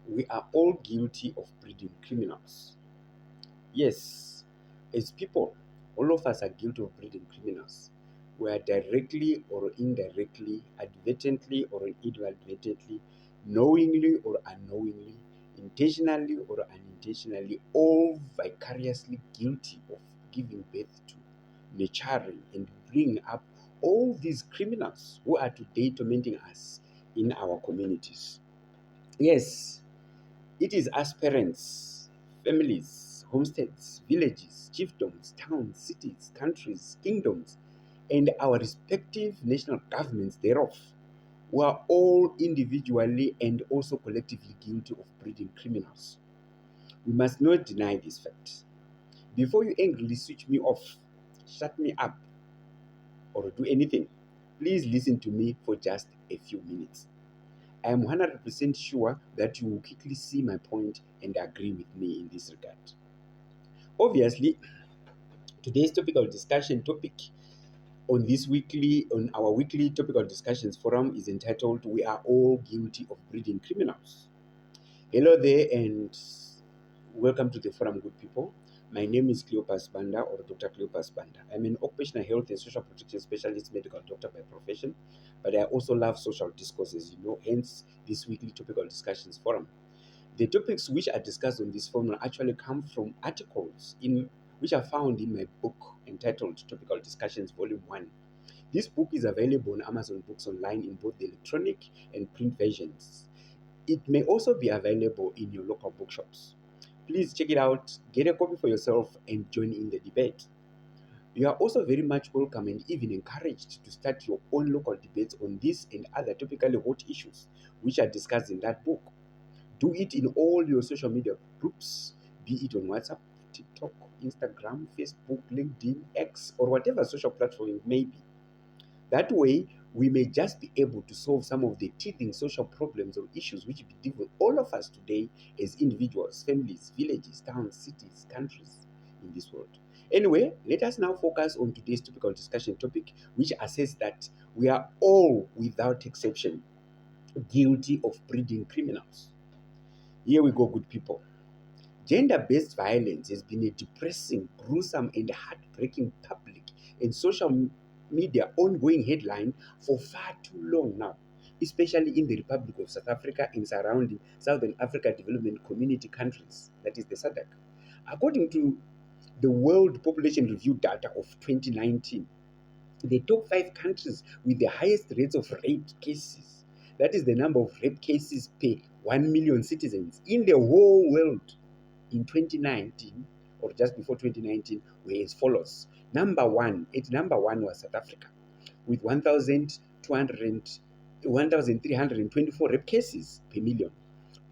We are all guilty of breeding criminals. Yes, as people, all of us are guilty of breeding criminals. We are directly or indirectly, advertently or inadvertently, knowingly or unknowingly, intentionally or unintentionally, all vicariously guilty of giving birth to, nurturing, and bringing up all these criminals who are today tormenting us in our communities. Yes, it is us parents, families, homesteads, villages, chiefdoms, towns, cities, countries, kingdoms, and our respective national governments thereof, who are all individually and also collectively guilty of breeding criminals. We must not deny this fact. Before you angrily switch me off, shut me up, or do anything, please listen to me for just a few minutes. I am 100% sure that you will quickly see my point and agree with me in this regard. Obviously, today's topical discussion topic on our weekly topical discussions forum is entitled "We Are All Guilty of Breeding Criminals." Hello there, and welcome to the forum, good people. My name is Cleopas Banda, or Dr. Cleopas Banda. I'm an occupational health and social protection specialist medical doctor by profession, but I also love social discourses, hence this weekly topical discussions forum. The topics which are discussed on this forum actually come from articles which are found in my book entitled Topical Discussions Volume 1. This book is available on Amazon Books online in both the electronic and print versions. It may also be available in your local bookshops. Please check it out, get a copy for yourself, and join in the debate. You are also very much welcome and even encouraged to start your own local debates on this and other topically hot issues which are discussed in that book. Do it in all your social media groups, be it on WhatsApp, TikTok, Instagram, Facebook, LinkedIn, X, or whatever social platform it may be. That way, we may just be able to solve some of the teething social problems or issues which bedevil all of us today as individuals, families, villages, towns, cities, countries in this world. Anyway, let us now focus on today's topical discussion topic, which asserts that we are all, without exception, guilty of breeding criminals. Here we go, good people. Gender based violence has been a depressing, gruesome, and heartbreaking public and social media ongoing headline for far too long now, especially in the Republic of South Africa and surrounding Southern Africa Development Community countries, that is the SADC. According to the World Population Review data of 2019, the top five countries with the highest rates of rape cases, that is the number of rape cases per 1 million citizens in the whole world in 2019 or just before 2019 were as follows. Number one was South Africa with 1,324 rape cases per million.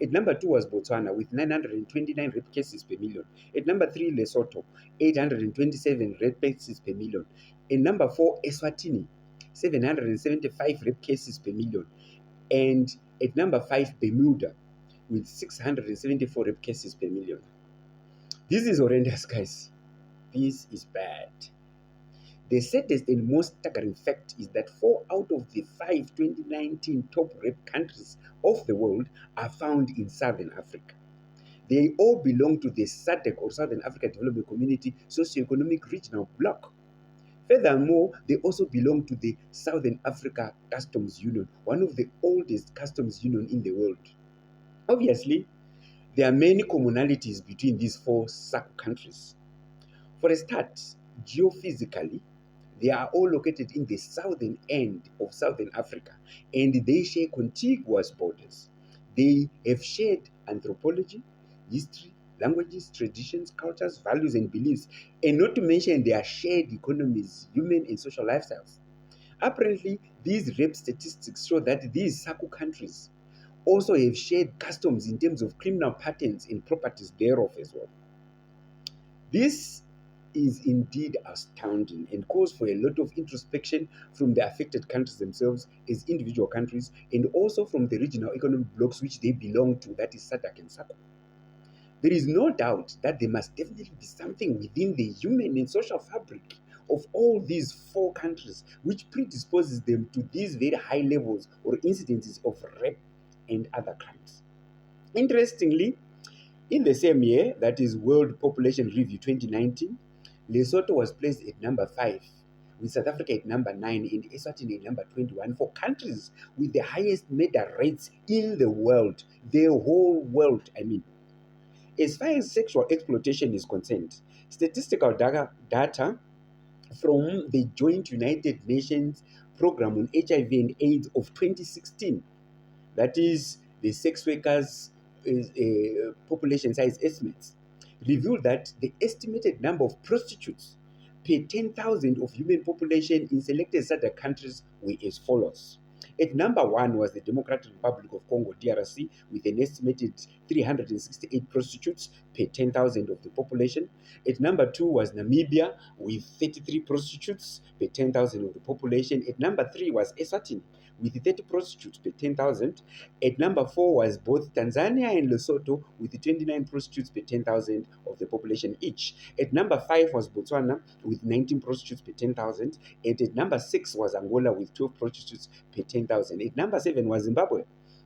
At number 2 was Botswana with 929 rape cases per million. At number 3, Lesotho, 827 rape cases per million. At number 4, Eswatini, 775 rape cases per million. And at number 5, Bermuda, with 674 rape cases per million. This is horrendous, guys. This is bad. The saddest and most staggering fact is that 4 out of the 5 2019 top rape countries of the world are found in Southern Africa. They all belong to the SADC or Southern Africa Development Community Socio-Economic Regional Bloc. Furthermore, they also belong to the Southern Africa Customs Union, one of the oldest customs unions in the world. Obviously, there are many commonalities between these 4 SADC countries. For a start, geophysically, they are all located in the southern end of Southern Africa and they share contiguous borders. They have shared anthropology, history, languages, traditions, cultures, values, and beliefs, and not to mention their shared economies, human and social lifestyles. Apparently, these rape statistics show that these SACU countries also have shared customs in terms of criminal patterns and properties thereof as well. This is indeed astounding and calls for a lot of introspection from the affected countries themselves as individual countries and also from the regional economic blocs which they belong to, that is SADC and SACO. There is no doubt that there must definitely be something within the human and social fabric of all these 4 countries which predisposes them to these very high levels or incidences of rape and other crimes. Interestingly, in the same year, that is World Population Review 2019, Lesotho was placed at number 5, with South Africa at number 9 and Eswatini at number 21 for countries with the highest murder rates in the world, the whole world, I mean. As far as sexual exploitation is concerned, statistical data from the Joint United Nations Program on HIV and AIDS of 2016, that is the sex workers population size estimates, revealed that the estimated number of prostitutes per 10,000 of human population in selected SADC countries were as follows. At number 1 was the Democratic Republic of Congo, DRC, with an estimated 368 prostitutes per 10,000 of the population. At number 2 was Namibia, with 33 prostitutes per 10,000 of the population. At number 3 was Eswatini, with 30 prostitutes per 10,000. At number 4 was both Tanzania and Lesotho, with 29 prostitutes per 10,000 of the population each. At number 5 was Botswana, with 19 prostitutes per 10,000. And at number 6 was Angola, with 12 prostitutes per 10,000. At number 7 was Zimbabwe,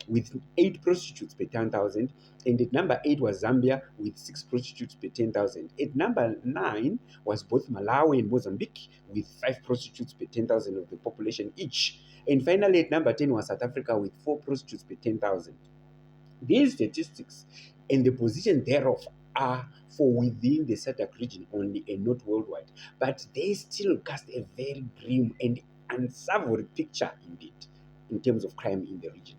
with 8 prostitutes per 10,000. And at number 8 was Zambia, with 6 prostitutes per 10,000. At number 9 was both Malawi and Mozambique, with 5 prostitutes per 10,000 of the population each. And finally, at number 10 was South Africa, with 4 prostitutes per 10,000. These statistics and the position thereof are for within the SADC region only and not worldwide, but they still cast a very grim and unsavory picture indeed in terms of crime in the region.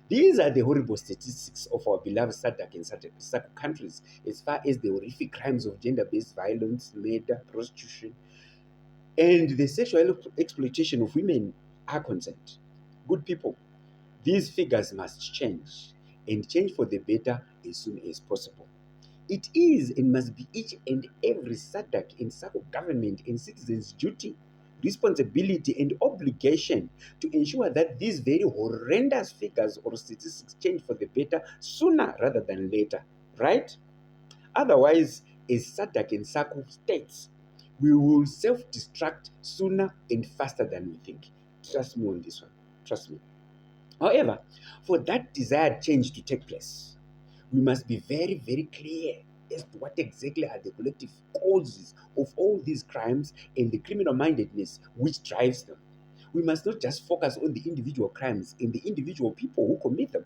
These are the horrible statistics of our beloved SADC and SADC countries as far as the horrific crimes of gender-based violence, murder, prostitution, and the sexual exploitation of women are concerned. Good people, these figures must change, and change for the better as soon as possible. It is and must be each and every SADC and SACO government and citizens' duty, responsibility, and obligation to ensure that these very horrendous figures or statistics change for the better sooner rather than later, right? Otherwise, as SADC and SACO states, we will self-destruct sooner and faster than we think. Trust me on this one. Trust me. However, for that desired change to take place, we must be very, very clear as to what exactly are the collective causes of all these crimes and the criminal mindedness which drives them. We must not just focus on the individual crimes and the individual people who commit them,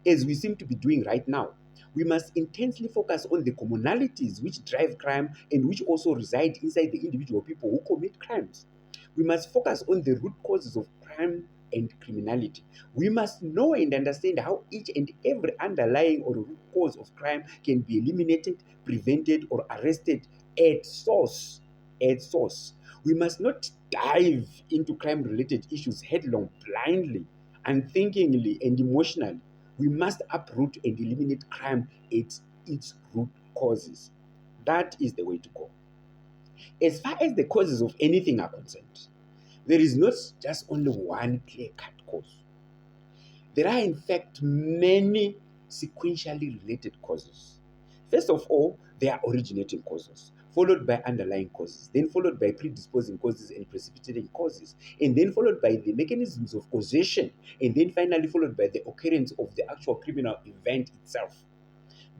as we seem to be doing right now. We must intensely focus on the commonalities which drive crime and which also reside inside the individual people who commit crimes. We must focus on the root causes of crime and criminality. We must know and understand how each and every underlying or root cause of crime can be eliminated, prevented, or arrested at source. At source. We must not dive into crime-related issues headlong, blindly, unthinkingly, and emotionally. We must uproot and eliminate crime at its root causes. That is the way to go. As far as the causes of anything are concerned, there is not just only one clear-cut cause. There are, in fact, many sequentially related causes. First of all, there are originating causes, followed by underlying causes, then followed by predisposing causes and precipitating causes, and then followed by the mechanisms of causation, and then finally followed by the occurrence of the actual criminal event itself.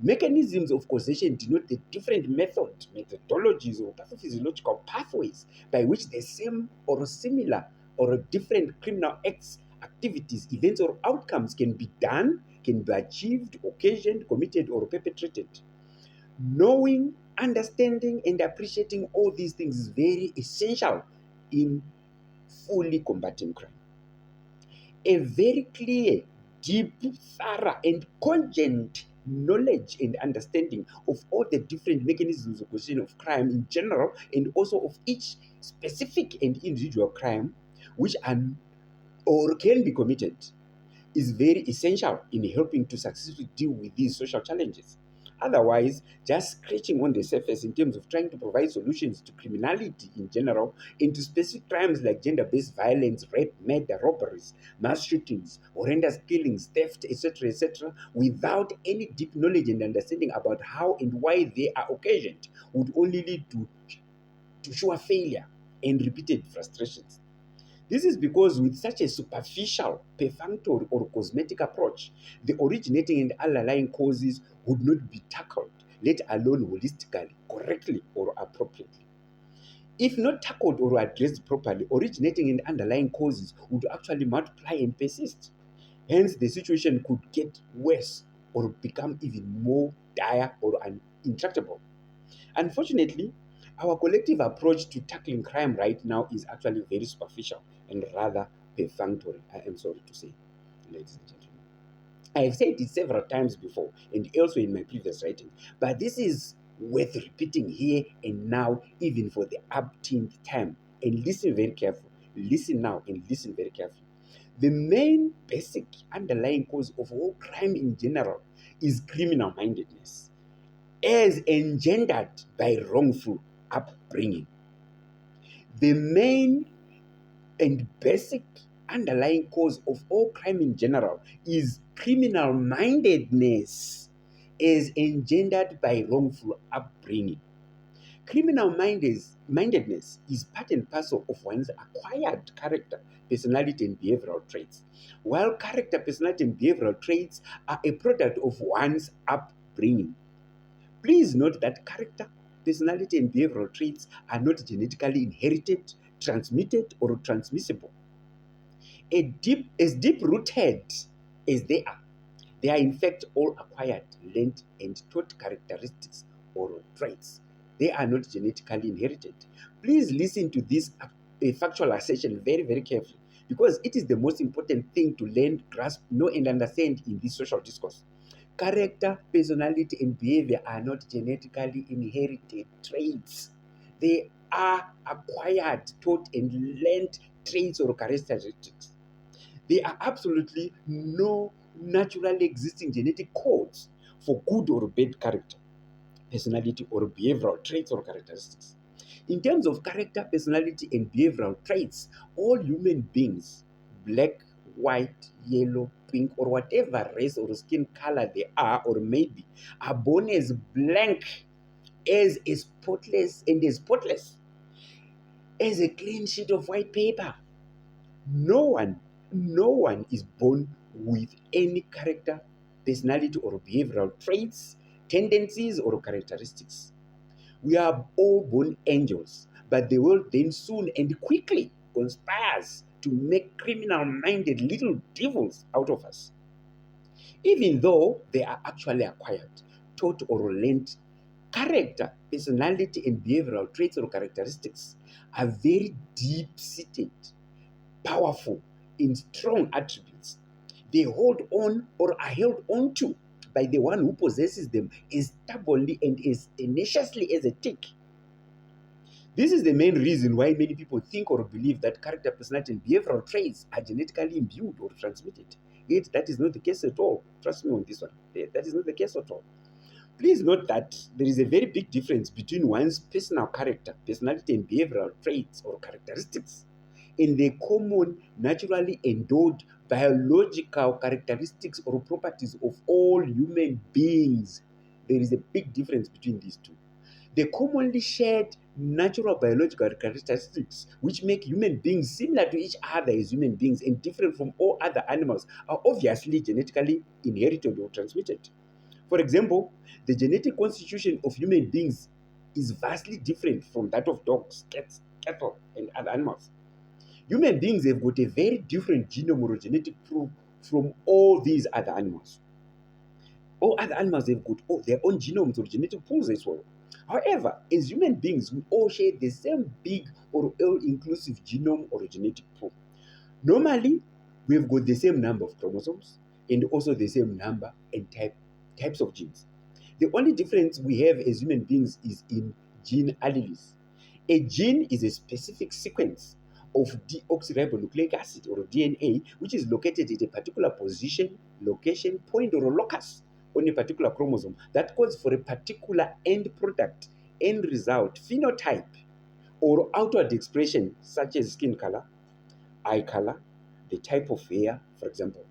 Mechanisms of causation denote the different methodologies, or pathophysiological pathways by which the same or similar or different criminal acts, activities, events, or outcomes can be done, can be achieved, occasioned, committed, or perpetrated. Knowing, understanding, and appreciating all these things is very essential in fully combating crime. A very clear, deep, thorough, and cogent knowledge and understanding of all the different mechanisms of causation of crime in general, and also of each specific and individual crime which are or can be committed, is very essential in helping to successfully deal with these social challenges. Otherwise, just scratching on the surface in terms of trying to provide solutions to criminality in general, into specific crimes like gender-based violence, rape, murder, robberies, mass shootings, horrendous killings, theft, etc., without any deep knowledge and understanding about how and why they are occasioned, would only lead to sure failure and repeated frustrations. This is because with such a superficial, perfunctory, or cosmetic approach, the originating and underlying causes would not be tackled, let alone holistically, correctly, or appropriately. If not tackled or addressed properly, originating and underlying causes would actually multiply and persist. Hence, the situation could get worse or become even more dire or intractable. Unfortunately, our collective approach to tackling crime right now is actually very superficial and rather perfunctory, I am sorry to say, ladies and gentlemen. I have said it several times before and also in my previous writing, but this is worth repeating here and now, even for the upteenth time. And listen very carefully. Listen now and listen very carefully. The main basic underlying cause of all crime in general is criminal mindedness, as engendered by wrongful upbringing. The main and basic underlying cause of all crime in general is criminal mindedness, as engendered by wrongful upbringing. Criminal mindedness is part and parcel of one's acquired character, personality, and behavioral traits, while character, personality, and behavioral traits are a product of one's upbringing. Please note that character, personality, and behavioral traits are not genetically inherited, transmitted, or transmissible. As deep rooted as they are in fact all acquired, learned, and taught characteristics or traits. They are not genetically inherited. Please listen to this factual assertion very, very carefully, because it is the most important thing to learn, grasp, know, and understand in this social discourse. Character, personality, and behavior are not genetically inherited traits. They are acquired, taught, and learned traits or characteristics. There are absolutely no naturally existing genetic codes for good or bad character, personality, or behavioral traits or characteristics. In terms of character, personality, and behavioral traits, all human beings, black, white, yellow, pink, or whatever race or skin color they are or may be, are born as blank, as spotless as a clean sheet of white paper. No one, no one is born with any character, personality, or behavioral traits, tendencies, or characteristics. We are all born angels, but the world then soon and quickly conspires to make criminal minded little devils out of us, even though they are actually acquired, taught, or learned. Character, personality, and behavioral traits or characteristics are very deep seated, powerful, in strong attributes. They hold on or are held on to by the one who possesses them as stubbornly and as tenaciously as a tick. This is the main reason why many people think or believe that character, personality, and behavioral traits are genetically imbued or transmitted. Yet that is not the case at all. Trust me on this one. That is not the case at all. Please note that there is a very big difference between one's personal character, personality, and behavioral traits or characteristics in the common, naturally endowed biological characteristics or properties of all human beings. There is a big difference between these two. The commonly shared natural biological characteristics which make human beings similar to each other as human beings and different from all other animals are obviously genetically inherited or transmitted. For example, the genetic constitution of human beings is vastly different from that of dogs, cats, cattle, and other animals. Human beings have got a very different genome or genetic pool from all these other animals. All other animals have got their own genomes or genetic pools as well. However, as human beings, we all share the same big or all-inclusive genome or genetic pool. Normally, we've got the same number of chromosomes and also the same number and types of genes. The only difference we have as human beings is in gene alleles. A gene is a specific sequence of deoxyribonucleic acid or DNA, which is located at a particular position, location, point, or locus on a particular chromosome that codes for a particular end product, end result, phenotype, or outward expression, such as skin color, eye color, the type of hair, for example.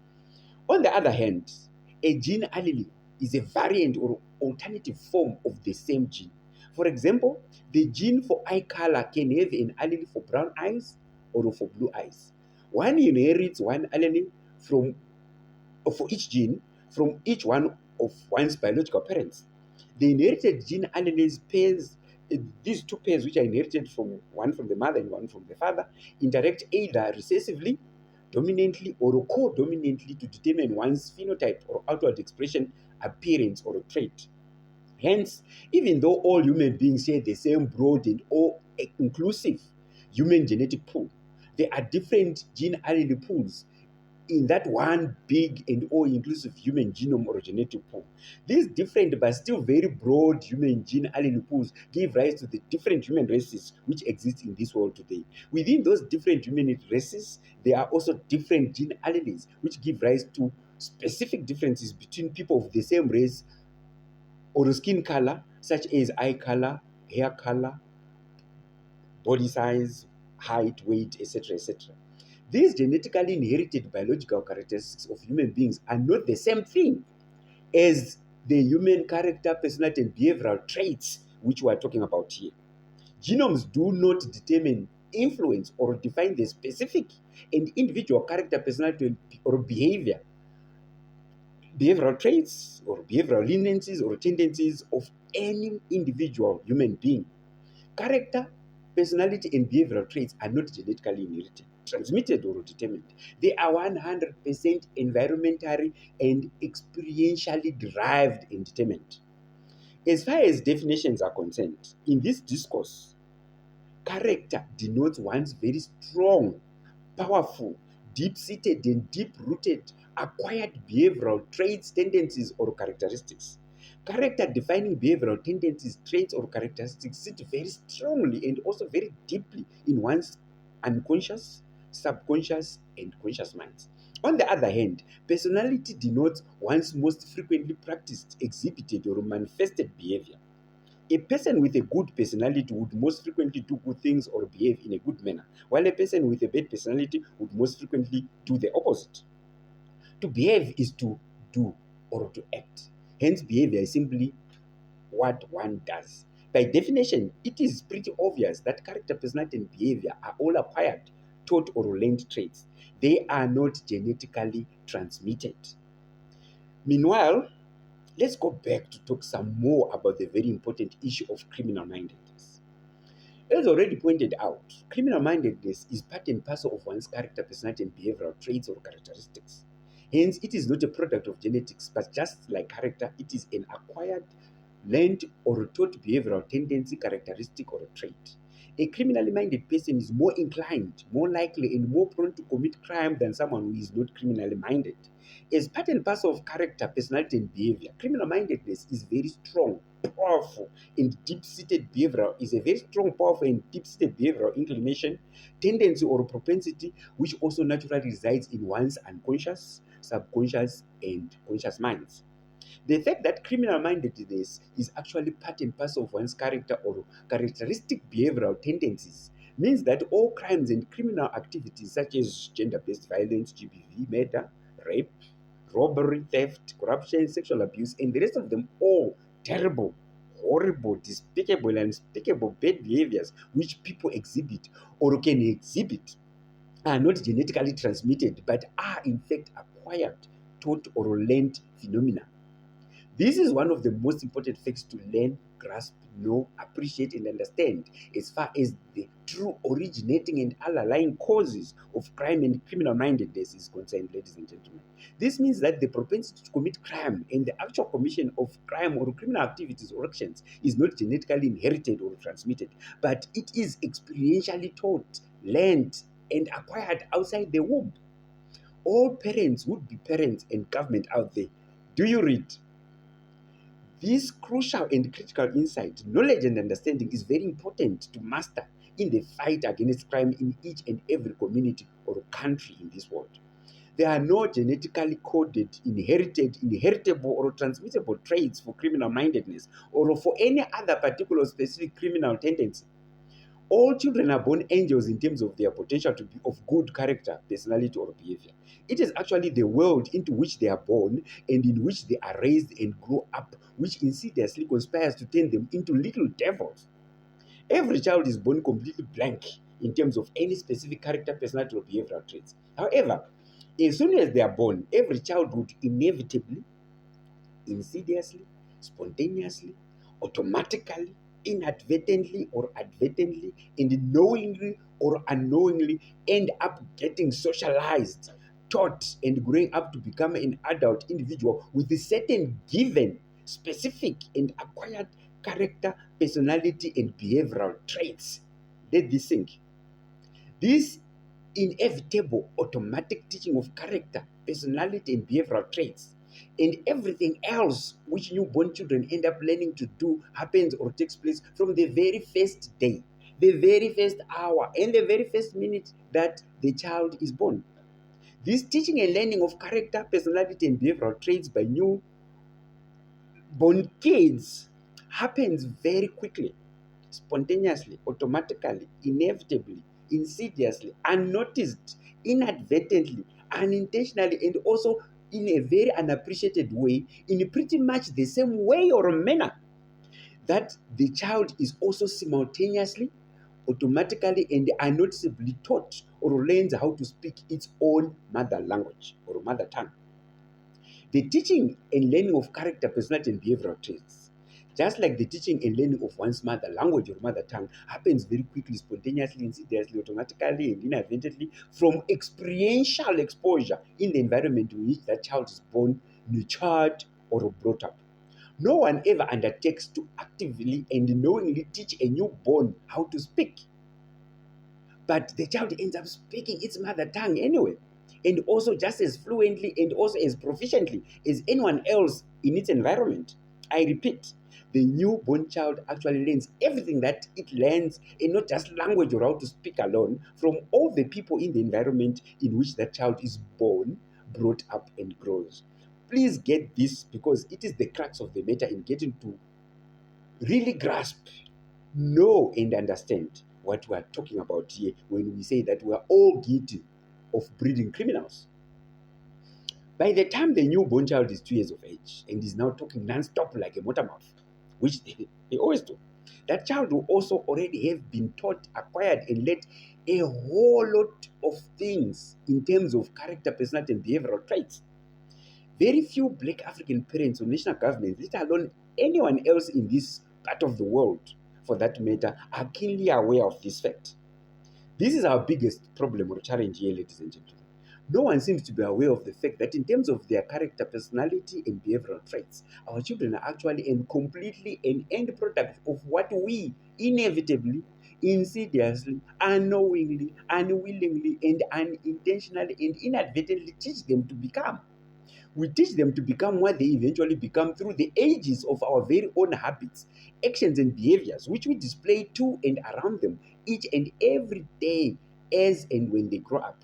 On the other hand, a gene allele is a variant or alternative form of the same gene. For example, the gene for eye color can have an allele for brown eyes, or for blue eyes. One inherits one allele from for each gene from each one of one's biological parents. The inherited gene alleles pairs, these two pairs which are inherited from one from the mother and one from the father, interact either recessively, dominantly, or co-dominantly to determine one's phenotype or outward expression, appearance, or trait. Hence, even though all human beings share the same broad and all inclusive human genetic pool, there are different gene allele pools in that one big and all-inclusive human genome or genetic pool. These different but still very broad human gene allele pools give rise to the different human races which exist in this world today. Within those different human races, there are also different gene alleles which give rise to specific differences between people of the same race or skin color, such as eye color, hair color, body size, height, weight, etc., etc. These genetically inherited biological characteristics of human beings are not the same thing as the human character, personality, and behavioral traits which we are talking about here. Genomes do not determine, influence, or define the specific and individual character, personality, or behavioral traits, or behavioral leniencies or tendencies of any individual human being. Character, personality, and behavioral traits are not genetically inherited, transmitted, or determined. They are 100% environmentally and experientially derived and determined. As far as definitions are concerned, in this discourse, character denotes one's very strong, powerful, deep-seated, and deep-rooted acquired behavioral traits, tendencies, or characteristics. Character defining behavioral tendencies, traits, or characteristics sit very strongly and also very deeply in one's unconscious, subconscious, and conscious minds. On the other hand, personality denotes one's most frequently practiced, exhibited, or manifested behavior. A person with a good personality would most frequently do good things or behave in a good manner, while a person with a bad personality would most frequently do the opposite. To behave is to do or to act. Hence, behavior is simply what one does. By definition, it is pretty obvious that character, personality, and behavior are all acquired, taught, or learned traits. They are not genetically transmitted. Meanwhile, let's go back to talk some more about the very important issue of criminal mindedness. As already pointed out, criminal mindedness is part and parcel of one's character, personality, and behavioral traits or characteristics. Hence, it is not a product of genetics, but just like character, it is an acquired, learned, or taught behavioral tendency, characteristic, or trait. A criminally minded person is more inclined, more likely, and more prone to commit crime than someone who is not criminally minded. As part and parcel of character, personality, and behavior, criminal mindedness is very strong, powerful, and deep-seated behavioral is a very strong, powerful, and deep-seated behavioral inclination, tendency, or propensity, which also naturally resides in one's unconscious, subconscious, and conscious minds. The fact that criminal mindedness is actually part and parcel of one's character or characteristic behavioral tendencies means that all crimes and criminal activities such as gender-based violence, GBV, murder, rape, robbery, theft, corruption, sexual abuse, and the rest of them all terrible, horrible, despicable, and unspeakable bad behaviors which people exhibit or can exhibit are not genetically transmitted but are in fact acquired, taught, or learned phenomena. This is one of the most important facts to learn, grasp, know, appreciate, and understand as far as the true originating and underlying causes of crime and criminal mindedness is concerned, ladies and gentlemen. This means that the propensity to commit crime and the actual commission of crime or criminal activities or actions is not genetically inherited or transmitted, but it is experientially taught, learned, and acquired outside the womb. All parents would be parents and government out there. Do you read? This crucial and critical insight, knowledge, and understanding is very important to master in the fight against crime in each and every community or country in this world. There are no genetically coded, inherited, inheritable, or transmissible traits for criminal mindedness or for any other particular specific criminal tendency. All children are born angels in terms of their potential to be of good character, personality, or behavior. It is actually the world into which they are born and in which they are raised and grow up, which insidiously conspires to turn them into little devils. Every child is born completely blank in terms of any specific character, personality, or behavioral traits. However, as soon as they are born, every child would inevitably, insidiously, spontaneously, automatically, inadvertently or advertently, and knowingly or unknowingly end up getting socialized, taught, and growing up to become an adult individual with a certain given, specific, and acquired character, personality, and behavioral traits. Let this sink. This inevitable automatic teaching of character, personality, and behavioral traits, and everything else which newborn children end up learning to do happens or takes place from the very first day, the very first hour, and the very first minute that the child is born. This teaching and learning of character, personality, and behavioral traits by newborn kids happens very quickly, spontaneously, automatically, inevitably, insidiously, unnoticed, inadvertently, unintentionally, and also in a very unappreciated way, in pretty much the same way or manner that the child is also simultaneously, automatically, and unnoticeably taught or learns how to speak its own mother language or mother tongue. The teaching and learning of character, personality, and behavioral traits, just like the teaching and learning of one's mother language or mother tongue, happens very quickly, spontaneously, insidiously, automatically, and inadvertently from experiential exposure in the environment in which that child is born, nurtured, or brought up. No one ever undertakes to actively and knowingly teach a newborn how to speak, but the child ends up speaking its mother tongue anyway, and also just as fluently and also as proficiently as anyone else in its environment. I repeat, the newborn child actually learns everything that it learns, and not just language or how to speak alone, from all the people in the environment in which that child is born, brought up, and grows. Please get this, because it is the crux of the matter in getting to really grasp, know, and understand what we are talking about here when we say that we are all guilty of breeding criminals. By the time the newborn child is 2 years of age and is now talking non-stop like a motor mouth, which they always do, that child will also already have been taught, acquired, and learned a whole lot of things in terms of character, personality, and behavioral traits. Very few Black African parents or national governments, let alone anyone else in this part of the world, for that matter, are keenly aware of this fact. This is our biggest problem or challenge here, ladies and gentlemen. No one seems to be aware of the fact that in terms of their character, personality, and behavioral traits, our children are actually and completely an end product of what we inevitably, insidiously, unknowingly, unwillingly, and unintentionally and inadvertently teach them to become. We teach them to become what they eventually become through the ages of our very own habits, actions, and behaviors, which we display to and around them each and every day as and when they grow up.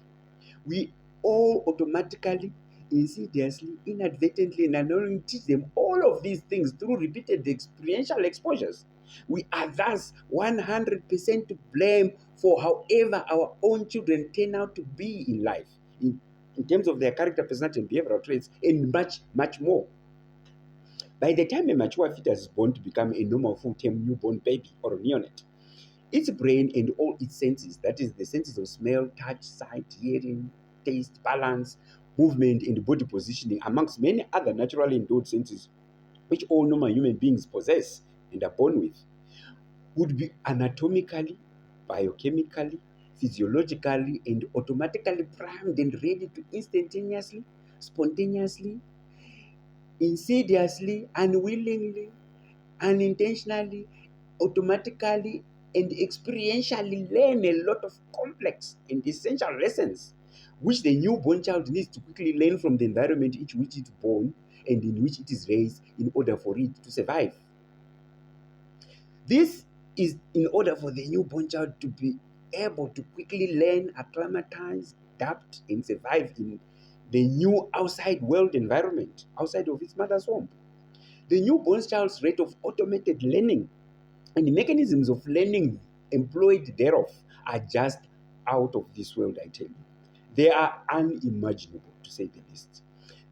We all automatically, insidiously, inadvertently, and unknowingly teach them all of these things through repeated experiential exposures. We are thus 100% to blame for however our own children turn out to be in life, in terms of their character, personality, and behavioral traits, and much, much more. By the time a mature fetus is born to become a normal full-term newborn baby or a neonate, its brain and all its senses, that is the senses of smell, touch, sight, hearing, taste, balance, movement, and body positioning, amongst many other naturally endowed senses, which all normal human beings possess and are born with, would be anatomically, biochemically, physiologically, and automatically primed and ready to instantaneously, spontaneously, insidiously, unwillingly, unintentionally, automatically, and experientially learn a lot of complex and essential lessons, which the newborn child needs to quickly learn from the environment in which it is born and in which it is raised in order for it to survive. This is in order for the newborn child to be able to quickly learn, acclimatize, adapt, and survive in the new outside world environment, outside of its mother's womb. The newborn child's rate of automated learning and the mechanisms of learning employed thereof are just out of this world, I tell you. They are unimaginable, to say the least.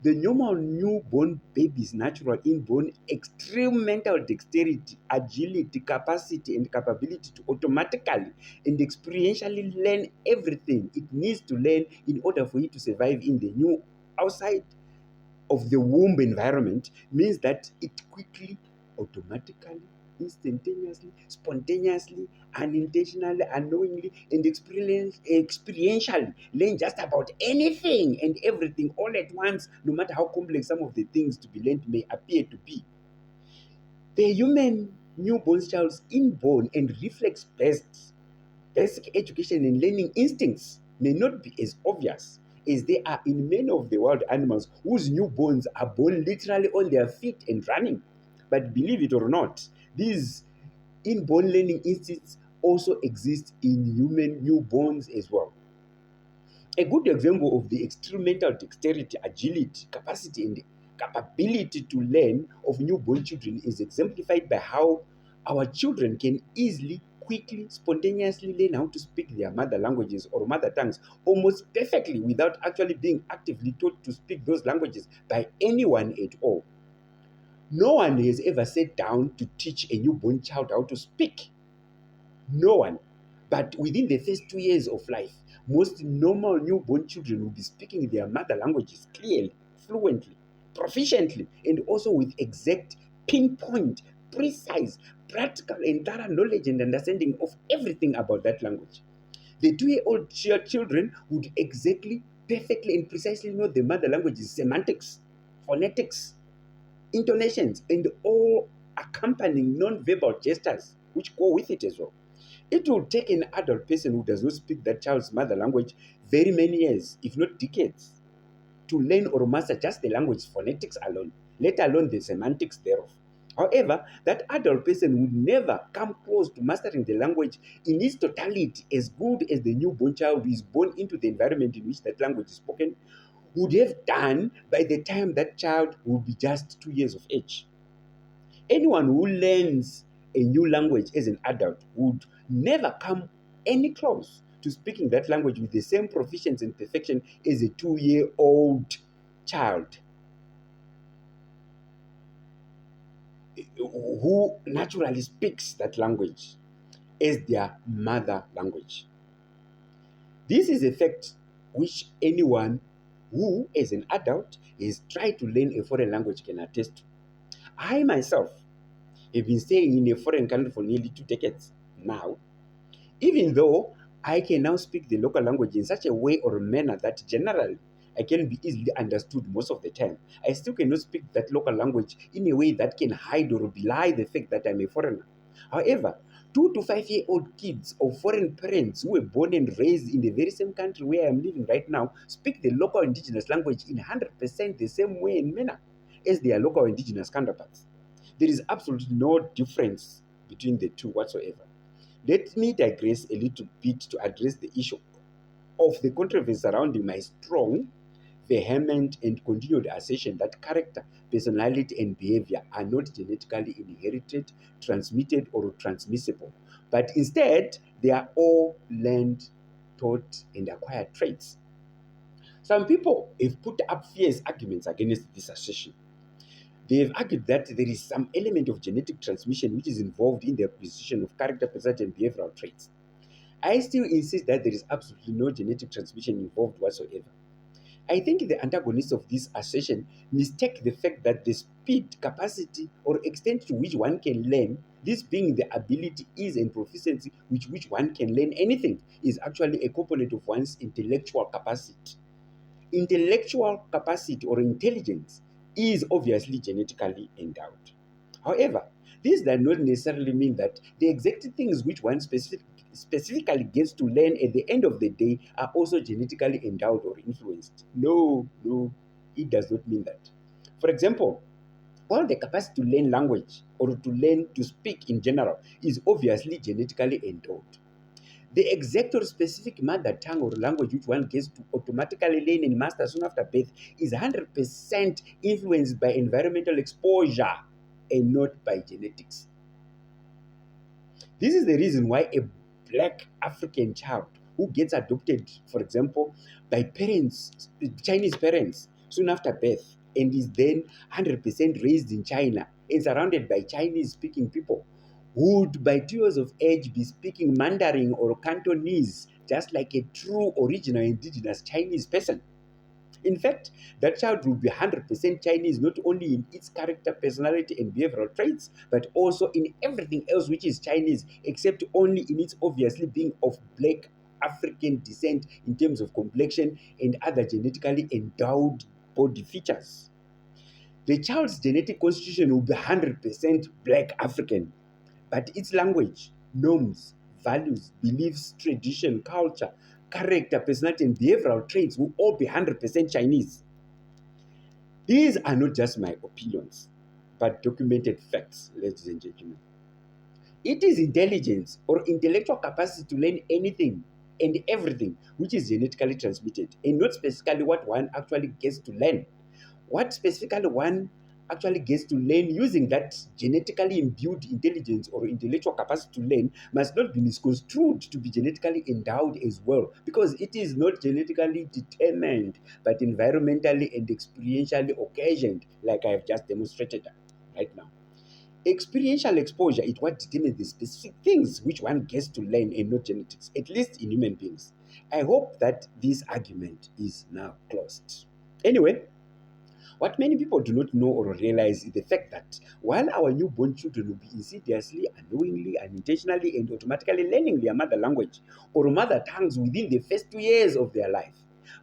The normal newborn baby's natural inborn extreme mental dexterity, agility, capacity, and capability to automatically and experientially learn everything it needs to learn in order for it to survive in the new outside of the womb environment means that it quickly, automatically, instantaneously, spontaneously, unintentionally, unknowingly, and experientially learn just about anything and everything all at once, no matter how complex some of the things to be learned may appear to be. The human newborn child's inborn and reflex based basic education and learning instincts may not be as obvious as they are in many of the wild animals whose newborns are born literally on their feet and running. But believe it or not, these inborn learning instincts also exist in human newborns as well. A good example of the extreme mental dexterity, agility, capacity, and capability to learn of newborn children is exemplified by how our children can easily, quickly, spontaneously learn how to speak their mother languages or mother tongues almost perfectly without actually being actively taught to speak those languages by anyone at all. No one has ever sat down to teach a newborn child how to speak. No one. But within the first 2 years of life, most normal newborn children will be speaking their mother languages clearly, fluently, proficiently, and also with exact, pinpoint, precise, practical, and thorough knowledge and understanding of everything about that language. The 2-year-old children would exactly, perfectly, and precisely know the mother language's semantics, phonetics, intonations, and all accompanying non-verbal gestures which go with it as well. It will take an adult person who does not speak that child's mother language very many years, if not decades, to learn or master just the language phonetics alone, let alone the semantics thereof. However, that adult person would never come close to mastering the language in its totality as good as the newborn child who is born into the environment in which that language is spoken would have done by the time that child would be just 2 years of age. Anyone who learns a new language as an adult would never come any close to speaking that language with the same proficiency and perfection as a 2-year-old child who naturally speaks that language as their mother language. This is a fact which anyone who, as an adult, has tried to learn a foreign language can attest to. I myself have been staying in a foreign country for nearly 2 decades now. Even though I can now speak the local language in such a way or a manner that generally I can be easily understood most of the time, I still cannot speak that local language in a way that can hide or belie the fact that I'm a foreigner. However, 2 to 5 year old kids of foreign parents who were born and raised in the very same country where I'm living right now speak the local indigenous language in 100% the same way and manner as their local indigenous counterparts. There is absolutely no difference between the two whatsoever. Let me digress a little bit to address the issue of the controversy surrounding my strong, vehement, and continued assertion that character, personality, and behavior are not genetically inherited, transmitted, or transmissible, but instead they are all learned, taught, and acquired traits. Some people have put up fierce arguments against this assertion. They have argued that there is some element of genetic transmission which is involved in the acquisition of character, personality, and behavioral traits. I still insist that there is absolutely no genetic transmission involved whatsoever. I think the antagonists of this assertion mistake the fact that the speed, capacity, or extent to which one can learn, this being the ability, ease, and proficiency with which one can learn anything, is actually a component of one's intellectual capacity. Intellectual capacity or intelligence is obviously genetically endowed. However, this does not necessarily mean that the exact things which one specifically gets to learn at the end of the day are also genetically endowed or influenced. No, no, it does not mean that. For example, while the capacity to learn language or to learn to speak in general is obviously genetically endowed, the exact or specific mother tongue or language which one gets to automatically learn and master soon after birth is 100% influenced by environmental exposure and not by genetics. This is the reason why a black African child who gets adopted, for example, by parents, Chinese parents, soon after birth and is then 100% raised in China and surrounded by Chinese speaking people, would by 2 years of age be speaking Mandarin or Cantonese just like a true original indigenous Chinese person. In fact, that child will be 100% Chinese, not only in its character, personality, and behavioral traits, but also in everything else which is Chinese, except only in its obviously being of black African descent in terms of complexion and other genetically endowed body features. The child's genetic constitution will be 100% black African, but its language, norms, values, beliefs, tradition, culture, character, personality, and behavioral traits will all be 100% Chinese. These are not just my opinions, but documented facts, ladies and gentlemen. It is intelligence or intellectual capacity to learn anything and everything which is genetically transmitted, and not specifically what one actually gets to learn. What specifically one actually gets to learn using that genetically imbued intelligence or intellectual capacity to learn must not be misconstrued to be genetically endowed as well, because it is not genetically determined but environmentally and experientially occasioned, like I have just demonstrated right now. Experiential exposure is what determines the specific things which one gets to learn and not genetics, at least in human beings. I hope that this argument is now closed. Anyway, what many people do not know or realize is the fact that while our newborn children will be insidiously, unknowingly, unintentionally, and automatically learning their mother language or mother tongues within the first 2 years of their life,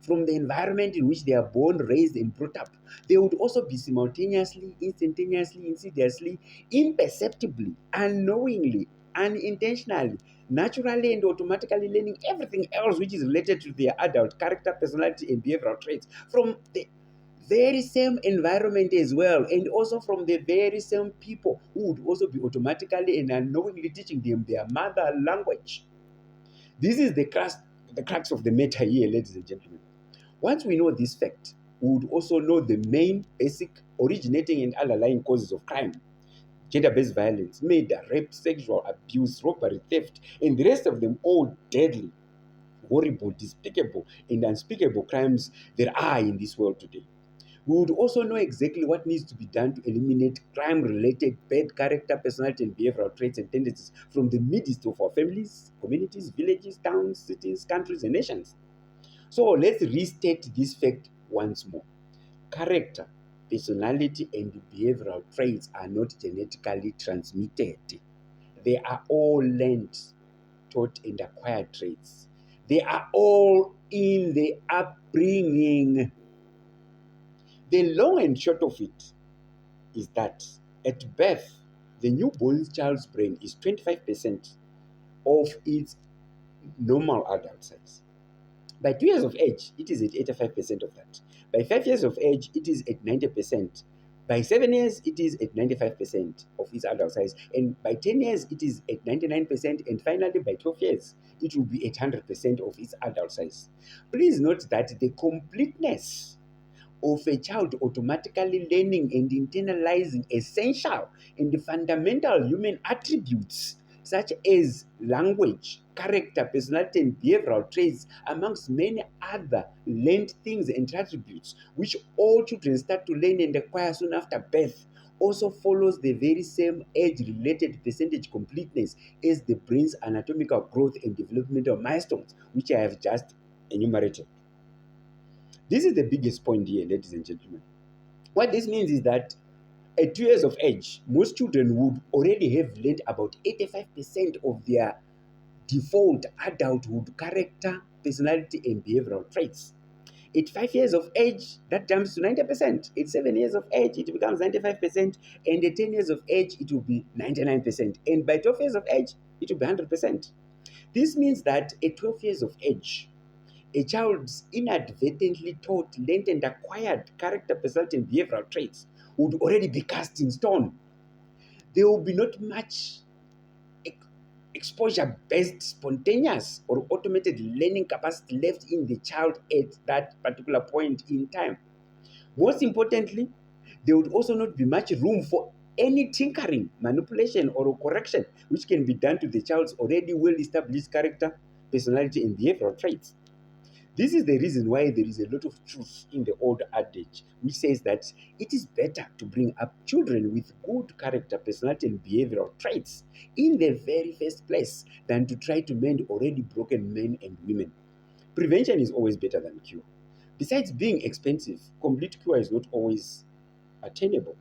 from the environment in which they are born, raised, and brought up, they would also be simultaneously, instantaneously, insidiously, imperceptibly, unknowingly, unintentionally, naturally, and automatically learning everything else which is related to their adult character, personality, and behavioral traits from the very same environment as well, and also from the very same people who would also be automatically and unknowingly teaching them their mother language. This is the crux of the matter here, ladies and gentlemen. Once we know this fact, we would also know the main, basic, originating and underlying causes of crime: gender-based violence, murder, rape, sexual abuse, robbery, theft, and the rest of them all deadly, horrible, despicable, and unspeakable crimes there are in this world today. We would also know exactly what needs to be done to eliminate crime-related bad character, personality, and behavioral traits and tendencies from the midst of our families, communities, villages, towns, cities, countries, and nations. So let's restate this fact once more. Character, personality, and behavioral traits are not genetically transmitted. They are all learned, taught, and acquired traits. They are all in the upbringing. The long and short of it is that at birth, the newborn child's brain is 25% of its normal adult size. By 2 years of age, it is at 85% of that. By 5 years of age, it is at 90%. By 7 years, it is at 95% of its adult size. And by 10 years, it is at 99%. And finally, by 12 years, it will be at 100% of its adult size. Please note that the completeness of a child automatically learning and internalizing essential and fundamental human attributes such as language, character, personality, and behavioral traits, amongst many other learned things and attributes, which all children start to learn and acquire soon after birth, also follows the very same age-related percentage completeness as the brain's anatomical growth and developmental milestones, which I have just enumerated. This is the biggest point here, ladies and gentlemen. What this means is that at 2 years of age, most children would already have learned about 85% of their default adulthood character, personality, and behavioral traits. At 5 years of age, that jumps to 90%. At 7 years of age, it becomes 95%. And at 10 years of age, it will be 99%. And by 12 years of age, it will be 100%. This means that at 12 years of age, a child's inadvertently taught, learned, and acquired character, personality, and behavioral traits would already be cast in stone. There will be not much exposure-based, spontaneous, or automated learning capacity left in the child at that particular point in time. Most importantly, there would also not be much room for any tinkering, manipulation, or correction which can be done to the child's already well-established character, personality, and behavioral traits. This is the reason why there is a lot of truth in the old adage, which says that it is better to bring up children with good character, personality, and behavioral traits in the very first place than to try to mend already broken men and women. Prevention is always better than cure. Besides being expensive, complete cure is not always attainable.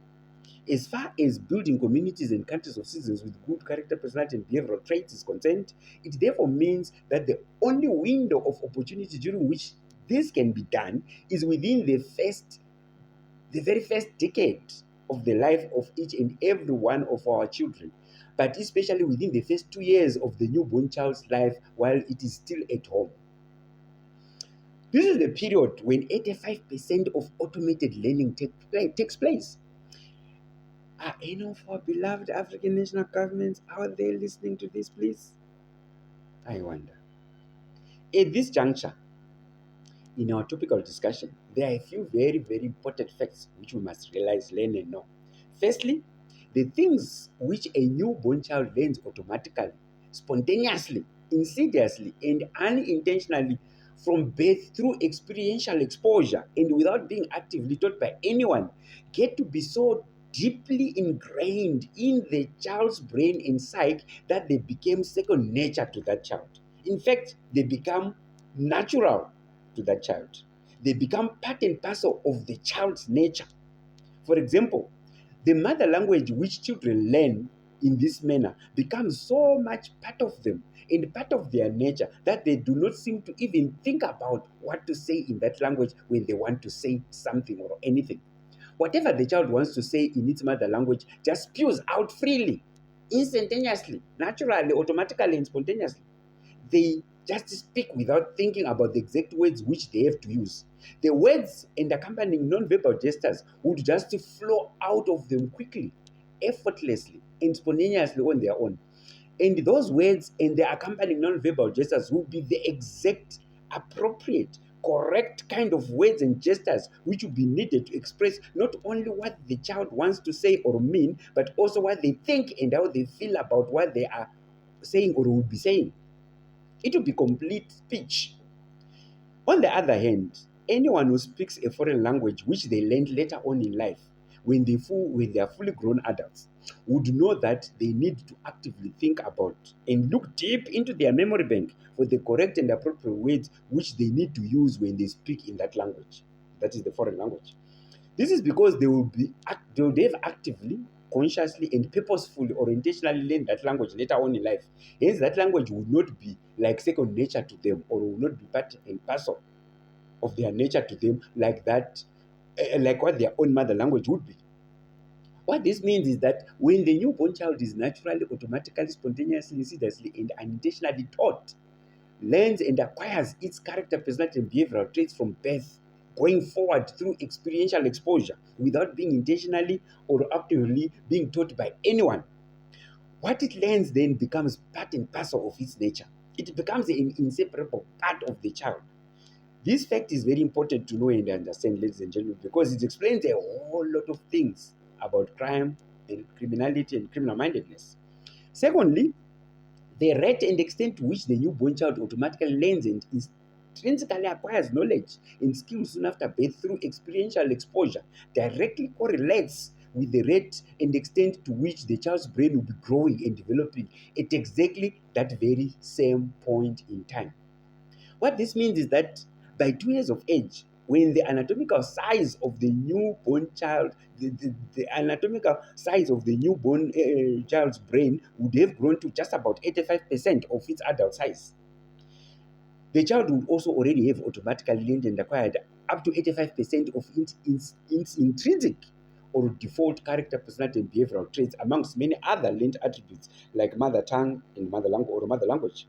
As far as building communities and countries of citizens with good character, personality, and behavioral traits is concerned, it therefore means that the only window of opportunity during which this can be done is within the very first decade of the life of each and every one of our children, but especially within the first 2 years of the newborn child's life while it is still at home. This is the period when 85% of automated learning takes place. Are any of our beloved African national governments out there listening to this, please? I wonder. At this juncture, in our topical discussion, there are a few very, very important facts which we must realize, learn, and know. Firstly, the things which a newborn child learns automatically, spontaneously, insidiously, and unintentionally from birth through experiential exposure and without being actively taught by anyone get to be so deeply ingrained in the child's brain and psyche that they became second nature to that child. In fact, they become natural to that child. They become part and parcel of the child's nature. For example, the mother language which children learn in this manner becomes so much part of them and part of their nature that they do not seem to even think about what to say in that language when they want to say something or anything. Whatever the child wants to say in its mother language just spews out freely, instantaneously, naturally, automatically, and spontaneously. They just speak without thinking about the exact words which they have to use. The words and accompanying non-verbal gestures would just flow out of them quickly, effortlessly, and spontaneously on their own. And those words and the accompanying non-verbal gestures will be the exact, appropriate, correct kind of words and gestures which will be needed to express not only what the child wants to say or mean, but also what they think and how they feel about what they are saying or will be saying. It will be complete speech. On the other hand, anyone who speaks a foreign language which they learned later on in life, when they are fully grown adults, would know that they need to actively think about and look deep into their memory bank for the correct and appropriate words which they need to use when they speak in that language. That is the foreign language. This is because they would have actively, consciously, and purposefully or intentionally learned that language later on in life. Hence, that language would not be like second nature to them, or will not be part and parcel of their nature to them, like that, like what their own mother language would be. What this means is that when the newborn child is naturally, automatically, spontaneously, insidiously, and unintentionally taught, learns and acquires its character, personality, and behavioral traits from birth, going forward through experiential exposure without being intentionally or actively being taught by anyone. What it learns then becomes part and parcel of its nature. It becomes an inseparable part of the child. This fact is very important to know and understand, ladies and gentlemen, because it explains a whole lot of things about crime and criminality and criminal mindedness. Secondly, the rate and extent to which the newborn child automatically learns and intrinsically acquires knowledge and skills soon after birth through experiential exposure directly correlates with the rate and extent to which the child's brain will be growing and developing at exactly that very same point in time. What this means is that by 2 years of age, when the anatomical size of the newborn child, the anatomical size of the newborn child's brain would have grown to just about 85% of its adult size. The child would also already have automatically learned and acquired up to 85% of its intrinsic or default character, personality, and behavioral traits, amongst many other learned attributes like mother tongue and mother language or mother language.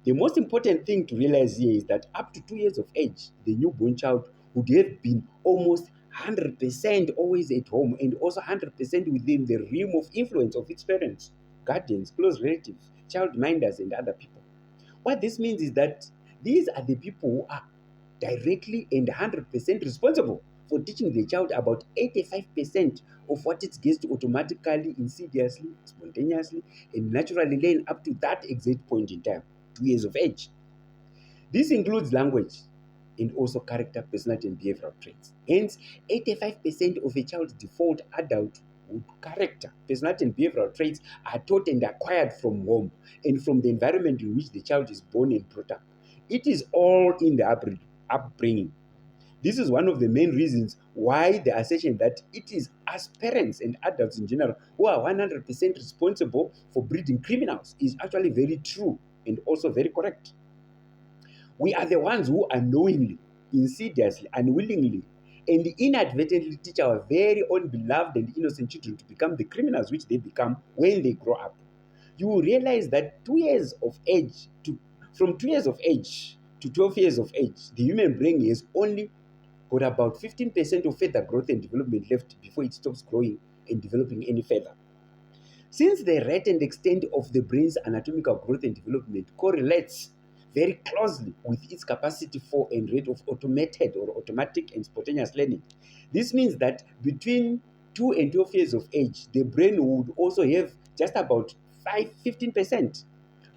The most important thing to realize here is that up to 2 years of age, the newborn child would have been almost 100% always at home and also 100% within the realm of influence of its parents, guardians, close relatives, child minders, and other people. What this means is that these are the people who are directly and 100% responsible for teaching the child about 85% of what it gets to automatically, insidiously, spontaneously, and naturally learn up to that exact point in time, 2 years of age. This includes language and also character, personality, and behavioral traits. Hence, 85% of a child's default adulthood character, personality, and behavioral traits are taught and acquired from home and from the environment in which the child is born and brought up. It is all in the upbringing. This is one of the main reasons why the assertion that it is us parents and adults in general who are 100% responsible for breeding criminals is actually very true and also very correct. We are the ones who unknowingly, insidiously, unwillingly, and inadvertently teach our very own beloved and innocent children to become the criminals which they become when they grow up. You will realize that from 2 years of age to 12 years of age, the human brain has only got about 15% of further growth and development left before it stops growing and developing any further. Since the rate and extent of the brain's anatomical growth and development correlates very closely with its capacity for and rate of automated or automatic and spontaneous learning, this means that between 2 and 12 years of age, the brain would also have just about 15%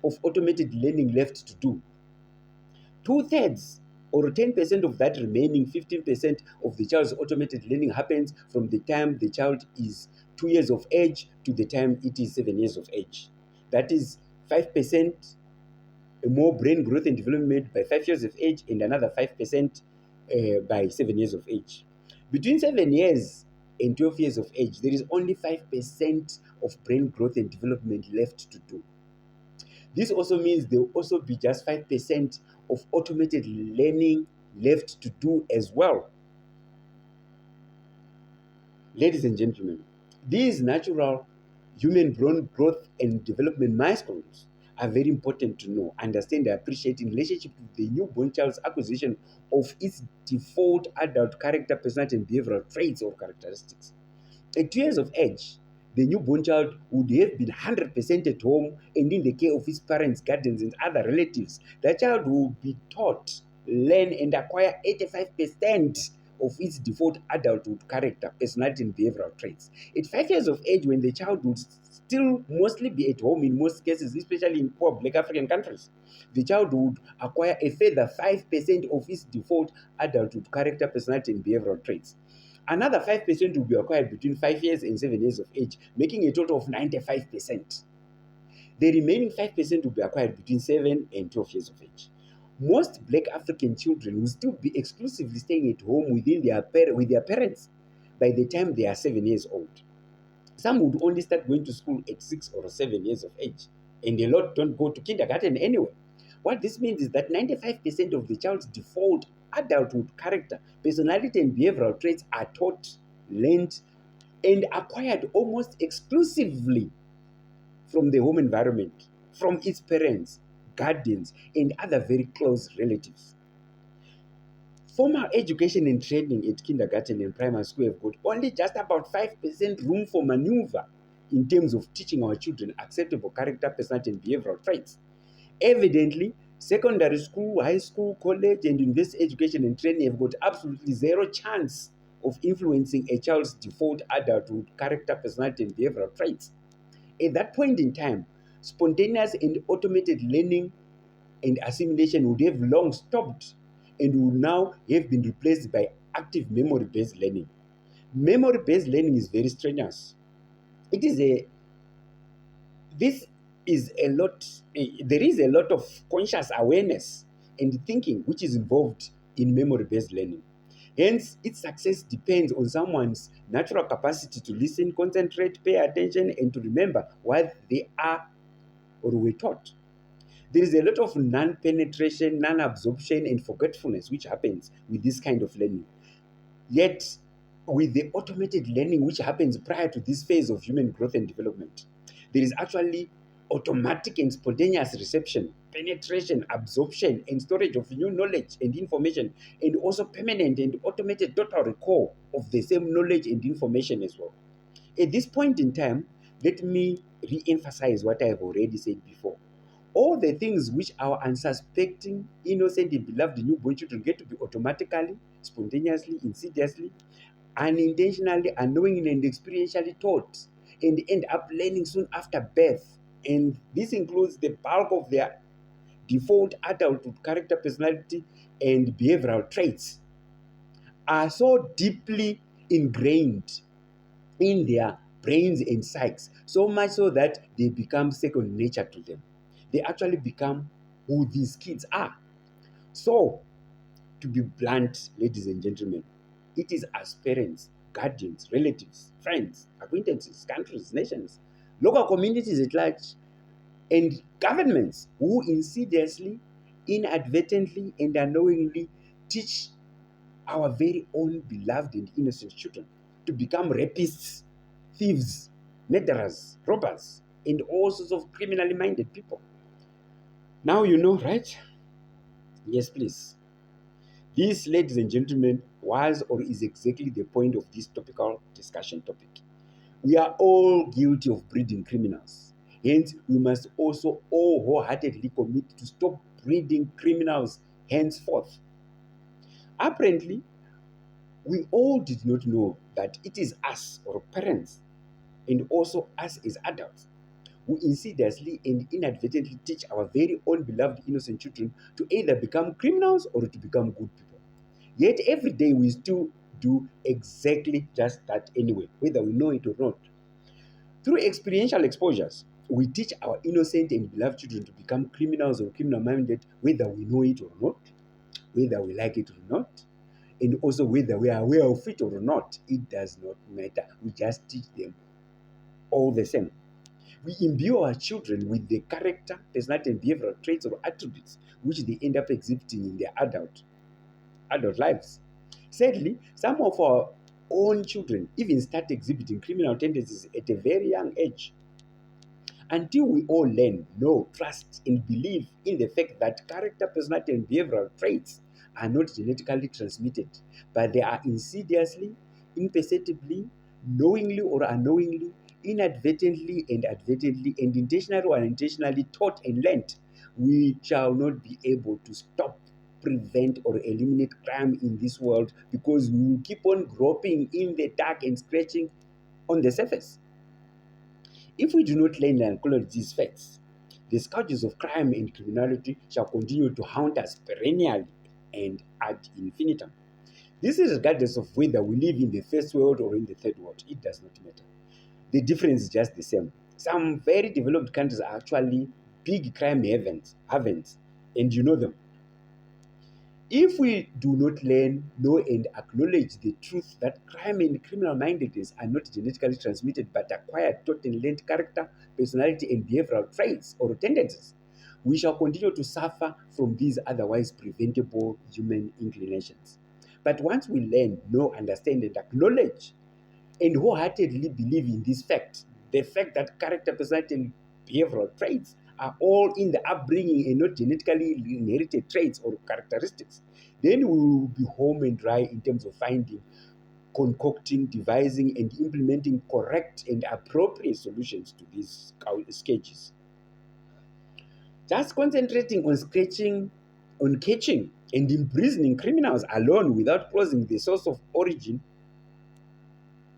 of automated learning left to do. Two-thirds or 10% of that remaining 15% of the child's automated learning happens from the time the child is 2 years of age to the time it is 7 years of age. That is 5% more brain growth and development by 5 years of age and another 5% by 7 years of age. Between 7 years and 12 years of age, there is only 5% of brain growth and development left to do. This also means there will also be just 5% of automated learning left to do as well. Ladies and gentlemen, these natural human brain growth and development milestones are very important to know, understand, and appreciate in relationship to the newborn child's acquisition of its default adult character, personality, and behavioral traits or characteristics. At 2 years of age, the newborn child would have been 100% at home and in the care of his parents, guardians, and other relatives. The child will be taught, learn, and acquire 85% of its default adulthood character, personality, and behavioral traits. At 5 years of age, when the child would still mostly be at home in most cases, especially in poor Black African countries, the child would acquire a further 5% of its default adulthood character, personality, and behavioral traits. Another 5% will be acquired between 5 years and 7 years of age, making a total of 95%. The remaining 5% will be acquired between 7 and 12 years of age. Most Black African children will still be exclusively staying at home with their parents by the time they are 7 years old. Some would only start going to school at 6 or 7 years of age, and a lot don't go to kindergarten anyway. What this means is that 95% of the child's default adulthood character, personality, and behavioral traits are taught, learned, and acquired almost exclusively from the home environment, from its parents, guardians, and other very close relatives. Formal education and training at kindergarten and primary school have got only just about 5% room for maneuver in terms of teaching our children acceptable character, personality, and behavioral traits. Evidently, secondary school, high school, college, and university education and training have got absolutely zero chance of influencing a child's default adulthood character, personality, and behavioral traits. At that point in time, spontaneous and automated learning and assimilation would have long stopped and would now have been replaced by active memory-based learning. Memory-based learning is very strenuous. It is a this is a lot there is a lot of conscious awareness and thinking which is involved in memory-based learning. Hence, its success depends on someone's natural capacity to listen, concentrate, pay attention, and to remember what they are or were taught. There is a lot of non-penetration, non-absorption, and forgetfulness which happens with this kind of learning. Yet, with the automated learning which happens prior to this phase of human growth and development, there is actually automatic and spontaneous reception, penetration, absorption, and storage of new knowledge and information, and also permanent and automated total recall of the same knowledge and information as well. At this point in time, let me re-emphasize what I have already said before. All the things which our unsuspecting, innocent, and beloved newborn children get to be automatically, spontaneously, insidiously, unintentionally, unknowingly, and experientially taught, and end up learning soon after birth. And this includes the bulk of their default adulthood character, personality, and behavioral traits are so deeply ingrained in their brains and psyches, so much so that they become second nature to them. They actually become who these kids are. So, to be blunt, ladies and gentlemen, it is as parents, guardians, relatives, friends, acquaintances, countries, nations, local communities at large, and governments who insidiously, inadvertently, and unknowingly teach our very own beloved and innocent children to become rapists, thieves, murderers, robbers, and all sorts of criminally minded people. Now you know, right? Yes, please. This, ladies and gentlemen, was or is exactly the point of this topical discussion topic. We are all guilty of breeding criminals. Hence, we must also all wholeheartedly commit to stop breeding criminals henceforth. Apparently, we all did not know that it is us or parents and also us as adults who insidiously and inadvertently teach our very own beloved innocent children to either become criminals or to become good people. Yet every day we still do exactly just that anyway, whether we know it or not. Through experiential exposures, we teach our innocent and beloved children to become criminals or criminal minded, whether we know it or not, whether we like it or not, and also whether we are aware of it or not. It does not matter. We just teach them all the same. We imbue our children with the character, personality, and behavioral traits or attributes which they end up exhibiting in their adult lives. Sadly, some of our own children even start exhibiting criminal tendencies at a very young age. Until we all learn, know, trust, and believe in the fact that character, personality, and behavioral traits are not genetically transmitted, but they are insidiously, imperceptibly, knowingly or unknowingly, inadvertently and advertently, and intentionally or unintentionally taught and learned, we shall not be able to stop, prevent, or eliminate crime in this world because we will keep on groping in the dark and scratching on the surface. If we do not learn and acknowledge these facts, the scourges of crime and criminality shall continue to haunt us perennially and ad infinitum. This is regardless of whether we live in the first world or in the third world. It does not matter. The difference is just the same. Some very developed countries are actually big crime havens, and you know them. If we do not learn, know, and acknowledge the truth that crime and criminal mindedness are not genetically transmitted but acquired, taught, and learned character, personality, and behavioral traits or tendencies, we shall continue to suffer from these otherwise preventable human inclinations. But once we learn, know, understand, and acknowledge and wholeheartedly believe in this fact, the fact that character, personality, and behavioral traits are all in the upbringing and not genetically inherited traits or characteristics, then we will be home and dry in terms of finding, concocting, devising, and implementing correct and appropriate solutions to these scourges. Just concentrating on scratching, on catching, and imprisoning criminals alone without closing the source of origin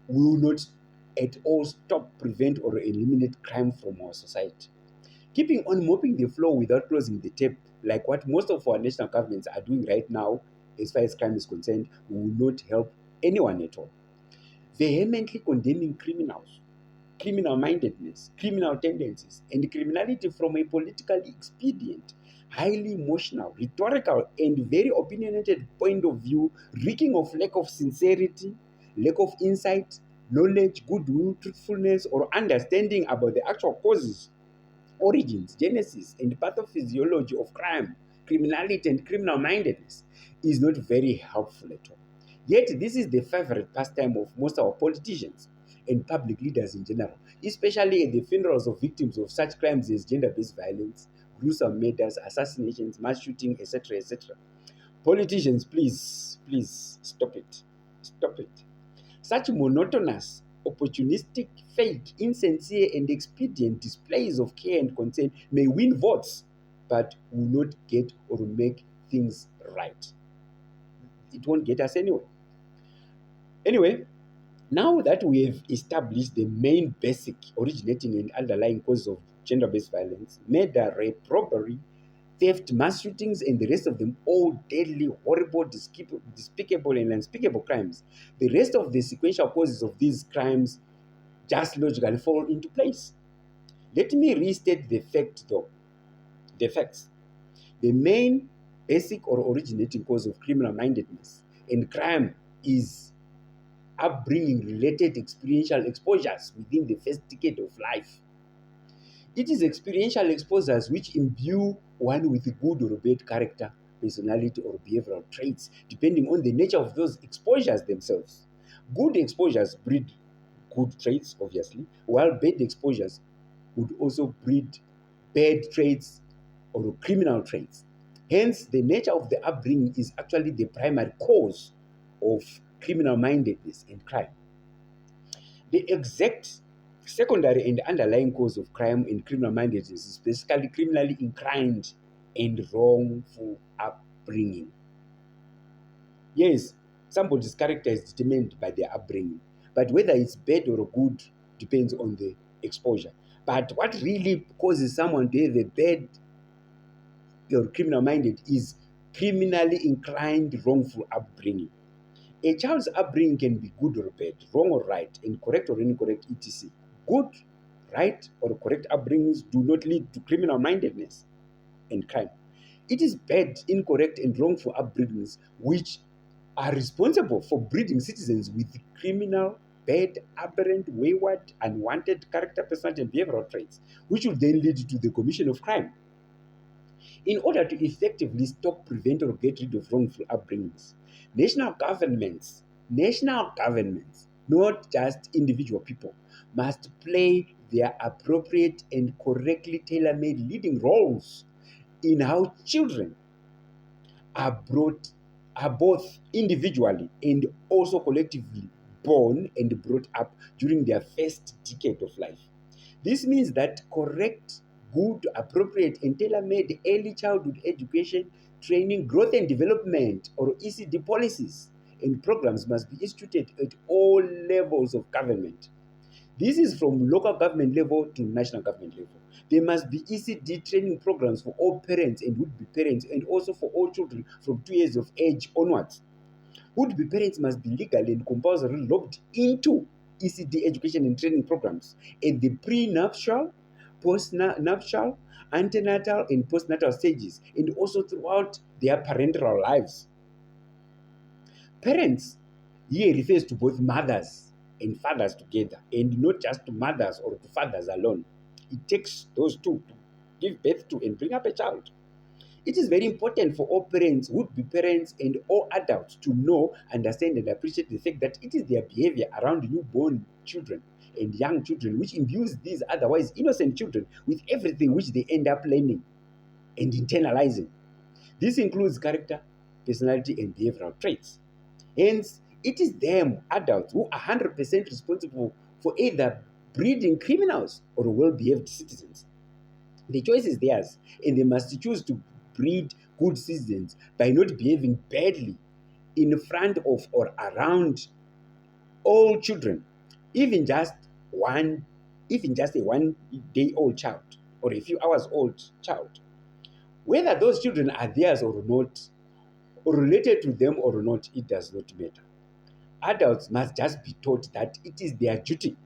will not at all stop, prevent, or eliminate crime from our society. Keeping on mopping the floor without closing the tap, like what most of our national governments are doing right now, as far as crime is concerned, will not help anyone at all. Vehemently condemning criminals, criminal mindedness, criminal tendencies, and criminality from a politically expedient, highly emotional, rhetorical, and very opinionated point of view, reeking of lack of sincerity, lack of insight, knowledge, goodwill, truthfulness, or understanding about the actual causes, origins, genesis, and pathophysiology of crime, criminality, and criminal mindedness is not very helpful at all. Yet, this is the favorite pastime of most of our politicians and public leaders in general, especially at the funerals of victims of such crimes as gender based violence, gruesome murders, assassinations, mass shooting, etc. etc. Politicians, please, please stop it. Stop it. Such monotonous, opportunistic, fake, insincere, and expedient displays of care and concern may win votes, but will not get or make things right. It won't get us anywhere. Anyway, now that we have established the main basic originating and underlying causes of gender based violence, murder, rape, robbery, theft, mass shootings, and the rest of them, all deadly, horrible, despicable, and unspeakable crimes. The rest of the sequential causes of these crimes just logically fall into place. Let me restate the fact though. The facts. The main, basic, or originating cause of criminal mindedness and crime is upbringing related experiential exposures within the first decade of life. It is experiential exposures which imbue one with good or bad character, personality, or behavioral traits, depending on the nature of those exposures themselves. Good exposures breed good traits, obviously, while bad exposures would also breed bad traits or criminal traits. Hence, the nature of the upbringing is actually the primary cause of criminal mindedness and crime. The exact secondary and underlying cause of crime and criminal mindedness is basically criminally inclined and wrongful upbringing. Yes, somebody's character is determined by their upbringing, but whether it's bad or good depends on the exposure. But what really causes someone to have a bad or criminal minded is criminally inclined wrongful upbringing. A child's upbringing can be good or bad, wrong or right, and correct or incorrect, etc. Good, right, or correct upbringings do not lead to criminal mindedness and crime. It is bad, incorrect, and wrongful upbringings which are responsible for breeding citizens with criminal, bad, aberrant, wayward, unwanted character, personality, and behavioral traits, which will then lead to the commission of crime. In order to effectively stop, prevent, or get rid of wrongful upbringings, national governments, not just individual people, must play their appropriate and correctly tailor-made leading roles in how children are brought are both individually and also collectively born and brought up during their first decade of life. This means that correct, good, appropriate, and tailor-made early childhood education, training, growth and development, or ECD policies and programs must be instituted at all levels of government. This is from local government level to national government level. There must be ECD training programs for all parents and would-be parents, and also for all children from 2 years of age onwards. Would-be parents must be legally and compulsorily logged into ECD education and training programs at the prenuptial, postnuptial, antenatal, and postnatal stages, and also throughout their parental lives. Parents here refers to both mothers and fathers together, and not just to mothers or to fathers alone. It takes those two to give birth to and bring up a child. It is very important for all parents, would-be parents, and all adults to know, understand, and appreciate the fact that it is their behavior around newborn children and young children which imbues these otherwise innocent children with everything which they end up learning and internalizing. This includes character, personality, and behavioral traits. Hence, it is them, adults, who are 100% responsible for either breeding criminals or well-behaved citizens. The choice is theirs, and they must choose to breed good citizens by not behaving badly in front of or around all children, even just one, even just a 1 day old child or a few hours old child. Whether those children are theirs or not, or related to them or not, it does not matter. Adults must just be taught that it is their duty,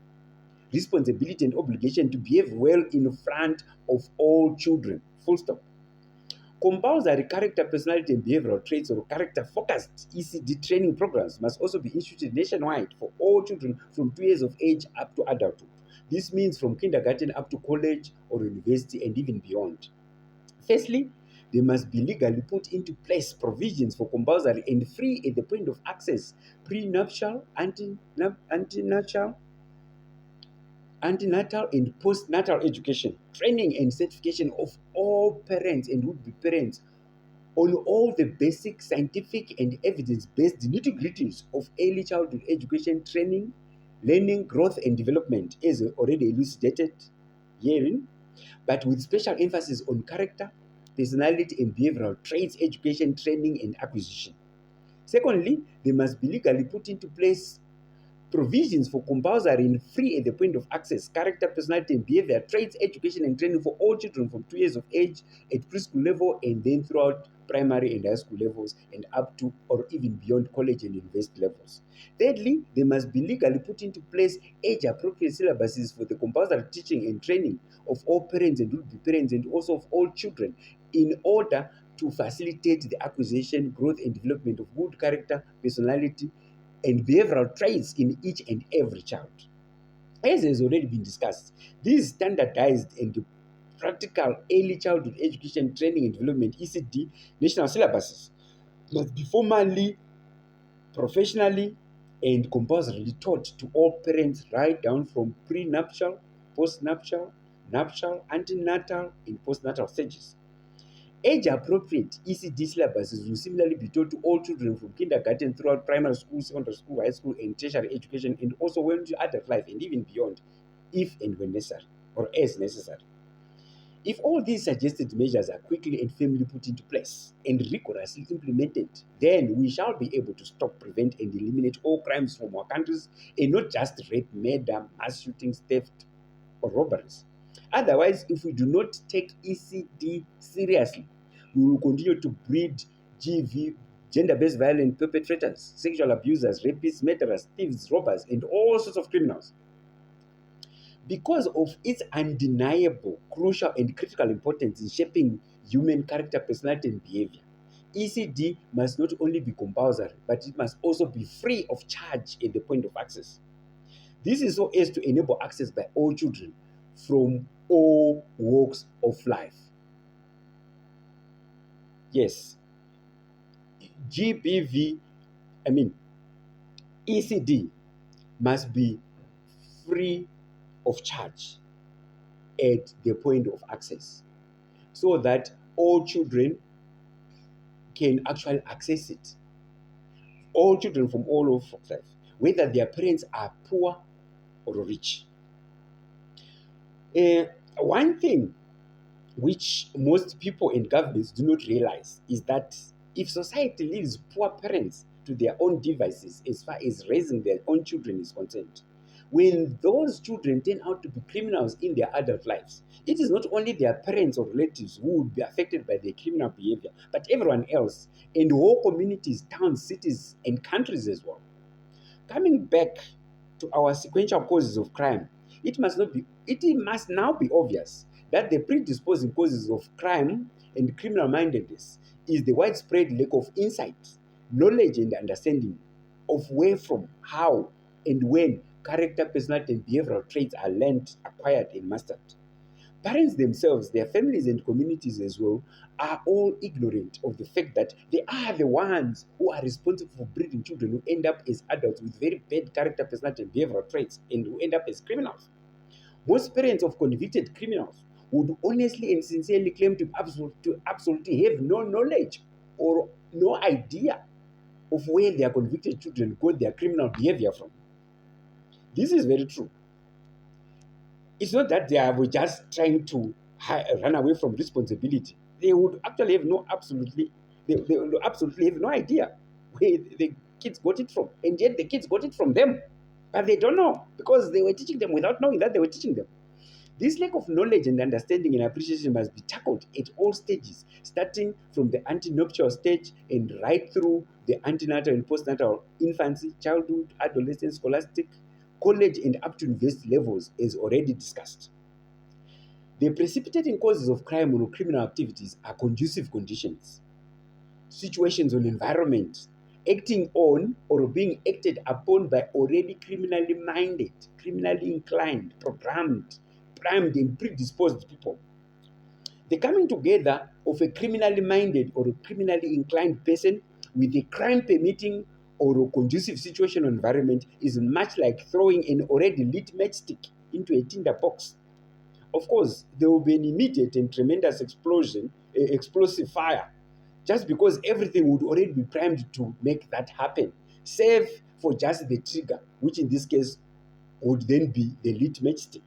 responsibility, and obligation to behave well in front of all children. Full stop. Compulsory character, personality, and behavioral traits or character-focused ECD training programs must also be instituted nationwide for all children from 2 years of age up to adulthood. This means from kindergarten up to college or university and even beyond. Firstly, they must be legally put into place provisions for compulsory and free at the point of access, prenuptial, antenatal and postnatal education, training and certification of all parents and would-be parents on all the basic scientific and evidence-based nitty-gritties of early childhood education, training, learning, growth, and development, as already elucidated herein, but with special emphasis on character, personality, and behavioral traits, education, training, and acquisition. Secondly, they must be legally put into place Provisions for compulsory and free at the point of access, character, personality, and behavior, traits, education, and training for all children from 2 years of age at preschool level and then throughout primary and high school levels and up to or even beyond college and university levels. Thirdly, they must be legally put into place age-appropriate syllabuses for the compulsory teaching and training of all parents and would-be parents and also of all children in order to facilitate the acquisition, growth, and development of good character, personality, and behavioral traits in each and every child. As has already been discussed, these standardized and practical early childhood education training and development ECD national syllabuses must be formally, professionally, and compulsorily taught to all parents right down from prenuptial, postnuptial, nuptial, antenatal, and postnatal stages. Age-appropriate ECD syllabuses will similarly be taught to all children from kindergarten throughout primary school, secondary school, high school, and tertiary education, and also well into adult life and even beyond, if and when necessary, or as necessary. If all these suggested measures are quickly and firmly put into place and rigorously implemented, then we shall be able to stop, prevent, and eliminate all crimes from our countries, and not just rape, murder, mass shootings, theft, or robberies. Otherwise, if we do not take ECD seriously, we will continue to breed GV, gender-based violence perpetrators, sexual abusers, rapists, murderers, thieves, robbers, and all sorts of criminals. Because of its undeniable, crucial, and critical importance in shaping human character, personality, and behavior, ECD must not only be compulsory, but it must also be free of charge at the point of access. This is so as to enable access by all children from all walks of life. Yes, GBV, I mean, ECD must be free of charge at the point of access so that all children can actually access it. All children from all walks of life, whether their parents are poor or rich. One thing which most people and governments do not realize is that if society leaves poor parents to their own devices as far as raising their own children is concerned, when those children turn out to be criminals in their adult lives, it is not only their parents or relatives who would be affected by their criminal behavior, but everyone else, and whole communities, towns, cities, and countries as well. Coming back to our sequential causes of crime, it must now be obvious that the predisposing causes of crime and criminal mindedness is the widespread lack of insight, knowledge, and understanding of where, from, how, and when character, personality, and behavioral traits are learned, acquired, and mastered. Parents themselves, their families and communities as well, are all ignorant of the fact that they are the ones who are responsible for breeding children who end up as adults with very bad character, personality, and behavioral traits, and who end up as criminals. Most parents of convicted criminals would honestly and sincerely claim to absolutely have no knowledge or no idea of where their convicted children got their criminal behavior from. This is very true. It's not that were just trying to run away from responsibility. They would actually have they would absolutely have no idea where the kids got it from, and yet the kids got it from them, but they don't know because they were teaching them without knowing that they were teaching them. This lack of knowledge and understanding and appreciation must be tackled at all stages, starting from the antenuptial stage and right through the antenatal and postnatal infancy, childhood, adolescence, scholastic, college, and up to university levels, as already discussed. The precipitating causes of crime or criminal activities are conducive conditions, situations or environment, acting on or being acted upon by already criminally minded, criminally inclined, programmed, primed, and predisposed people. The coming together of a criminally minded or a criminally inclined person with a crime permitting or a conducive situation or environment is much like throwing an already lit matchstick into a tinder box. Of course, there will be an immediate and tremendous explosive fire, just because everything would already be primed to make that happen, save for just the trigger, which in this case would then be the lit matchstick.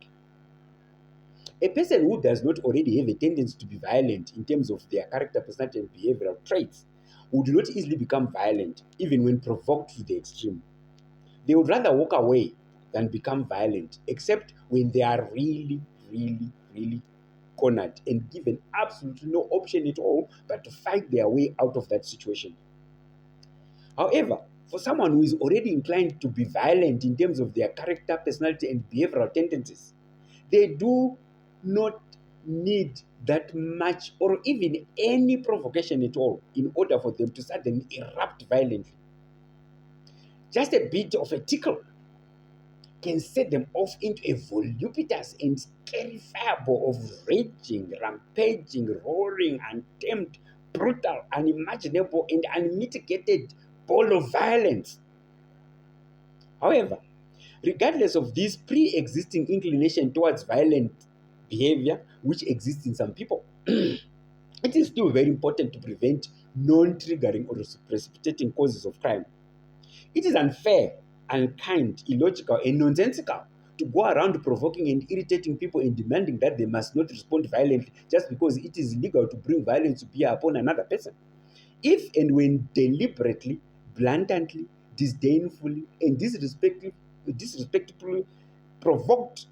A person who does not already have a tendency to be violent in terms of their character, personality, and behavioral traits would not easily become violent, even when provoked to the extreme. They would rather walk away than become violent, except when they are really, really, really cornered and given absolutely no option at all but to fight their way out of that situation. However, for someone who is already inclined to be violent in terms of their character, personality, and behavioral tendencies, they do not need that much or even any provocation at all in order for them to suddenly erupt violently. Just a bit of a tickle can set them off into a voluptuous and scary fireball of raging, rampaging, roaring, untamed, brutal, unimaginable, and unmitigated ball of violence. However, regardless of this pre existing inclination towards violent behavior, which exists in some people, it is still very important to prevent non triggering or precipitating causes of crime. It is unfair, unkind, illogical, and nonsensical to go around provoking and irritating people and demanding that they must not respond violently just because it is illegal to bring violence to bear upon another person. If and when deliberately, blatantly, disdainfully, and disrespectfully provoked,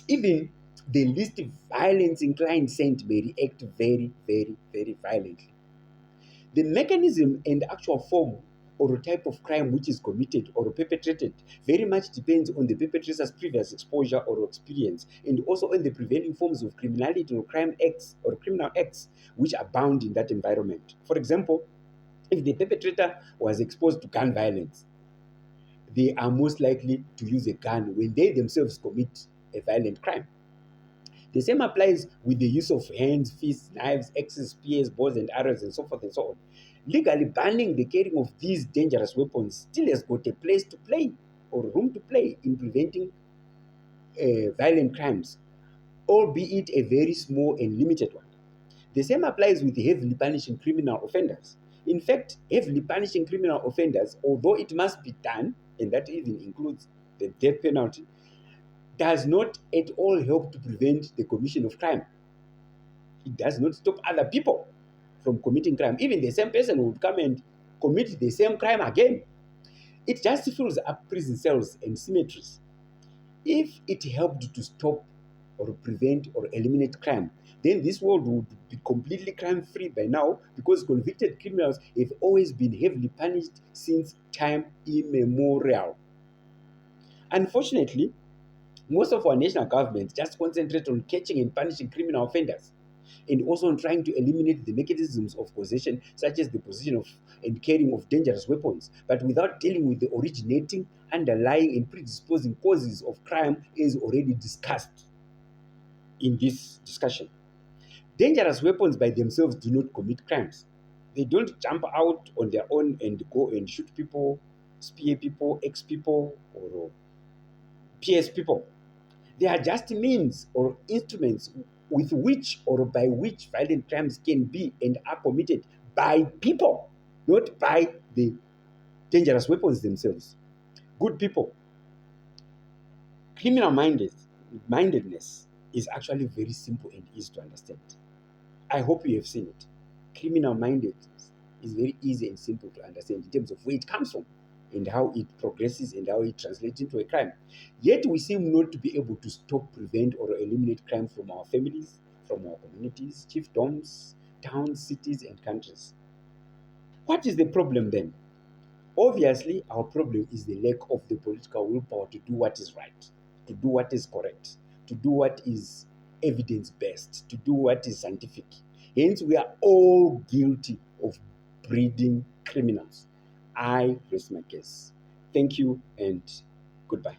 even the least violence inclined saint may react very, very, very violently. The mechanism and actual form or type of crime which is committed or perpetrated very much depends on the perpetrator's previous exposure or experience, and also on the prevailing forms of criminality or crime acts or criminal acts which abound in that environment. For example, if the perpetrator was exposed to gun violence, they are most likely to use a gun when they themselves commit a violent crime. The same applies with the use of hands, fists, knives, axes, spears, bows, and arrows, and so forth and so on. Legally banning the carrying of these dangerous weapons still has got a place to play or room to play in preventing violent crimes, albeit a very small and limited one. The same applies with heavily punishing criminal offenders. In fact, heavily punishing criminal offenders, although it must be done, and that even includes the death penalty, does not at all help to prevent the commission of crime. It does not stop other people from committing crime. Even the same person would come and commit the same crime again. It just fills up prison cells and cemeteries. If it helped to stop or prevent or eliminate crime, then this world would be completely crime free by now, because convicted criminals have always been heavily punished since time immemorial. Unfortunately, most of our national governments just concentrate on catching and punishing criminal offenders, and also on trying to eliminate the mechanisms of possession, such as the possession of and carrying of dangerous weapons, but without dealing with the originating, underlying, and predisposing causes of crime, as already discussed in this discussion. Dangerous weapons by themselves do not commit crimes. They don't jump out on their own and go and shoot people, spear people, X people, or pierce people. They are just means or instruments with which or by which violent crimes can be and are committed by people, not by the dangerous weapons themselves. Good people, criminal mindedness is actually very simple and easy to understand. I hope you have seen it. Criminal mindedness is very easy and simple to understand in terms of where it comes from and how it progresses and how it translates into a crime. Yet we seem not to be able to stop, prevent, or eliminate crime from our families, from our communities, chiefdoms, towns, cities, and countries. What is the problem then? Obviously, our problem is the lack of the political willpower to do what is right, to do what is correct, to do what is evidence based, to do what is scientific. Hence, we are all guilty of breeding criminals. I rest my case. Thank you and goodbye.